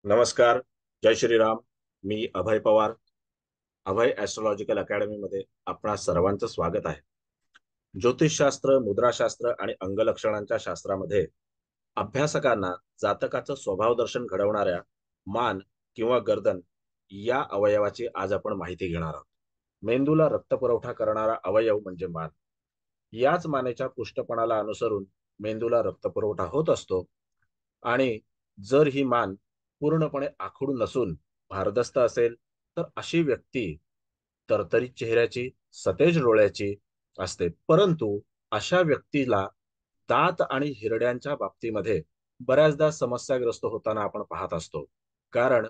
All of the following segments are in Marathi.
नमस्कार. जय श्रीराम. मी अभय पवार. अभय ॲस्ट्रोलॉजिकल अकॅडमीमध्ये आपणा सर्वांचं स्वागत आहे. ज्योतिषशास्त्र, मुद्राशास्त्र आणि अंगलक्षणांच्या शास्त्रामध्ये अभ्यासकांना जातकाचं स्वभाव दर्शन घडवणाऱ्या मान किंवा गर्दन या अवयवाची आज आपण माहिती घेणार आहोत. मेंदूला रक्तपुरवठा करणारा अवयव म्हणजे मान. याच मानेच्या पृष्ठपणाला अनुसरून मेंदूला रक्तपुरवठा होत असतो आणि जर ही मान पूर्णपणे आखूड नसून भारदस्त असेल तर अशी व्यक्ती तरतरीत चेहऱ्याची, सतेज डोळ्याची असते. परंतु अशा व्यक्तीला दात आणि हिरड्यांच्या बाबतीमध्ये बऱ्याचदा समस्याग्रस्त होताना आपण पाहत असतो. कारण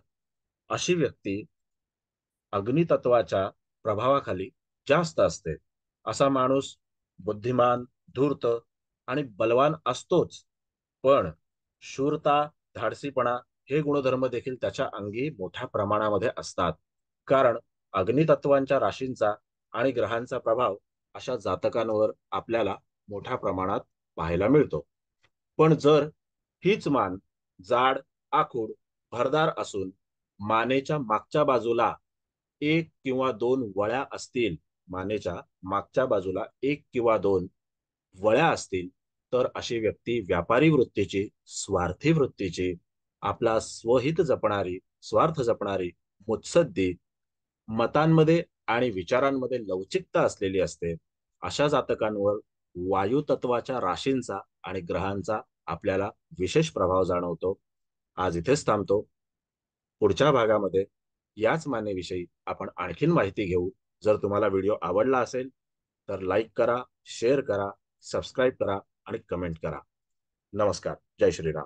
अशी व्यक्ती अग्नितत्वाच्या प्रभावाखाली जास्त असते. असा माणूस बुद्धिमान, धूर्त आणि बलवान असतोच. पण शूरता, धाडसीपणा हे गुणधर्म देखील त्याच्या अंगी मोठ्या प्रमाणामध्ये असतात. कारण अग्नितत्वांच्या राशींचा आणि ग्रहांचा प्रभाव अशा जातकांवर आपल्याला मोठ्या प्रमाणात पाहायला मिळतो. पण जर हीच मान जाड, आखूड, भरदार असून मानेच्या मागच्या बाजूला एक किंवा दोन वळ्या असतील, मानेच्या मागच्या बाजूला एक किंवा दोन वळ्या असतील, तर अशी व्यक्ती व्यापारी वृत्तीची, स्वार्थी वृत्तीची, आपला स्वहित जपणारी, स्वार्थ जपणारी, मुत्सद्दी, मतांमध्ये आणि विचारांमध्ये लवचिकता असलेली असते. अशा जातकांवर वायू तत्वाच्या राशींचा आणि ग्रहांचा आपल्याला विशेष प्रभाव जाणवतो. आज इथेच थांबतो. पुढच्या भागामध्ये याच मानेविषयी आपण आणखीन माहिती घेऊ. जर तुम्हाला व्हिडिओ आवडला असेल तर लाईक करा, शेअर करा, सबस्क्राईब करा आणि कमेंट करा. नमस्कार. जय श्रीराम.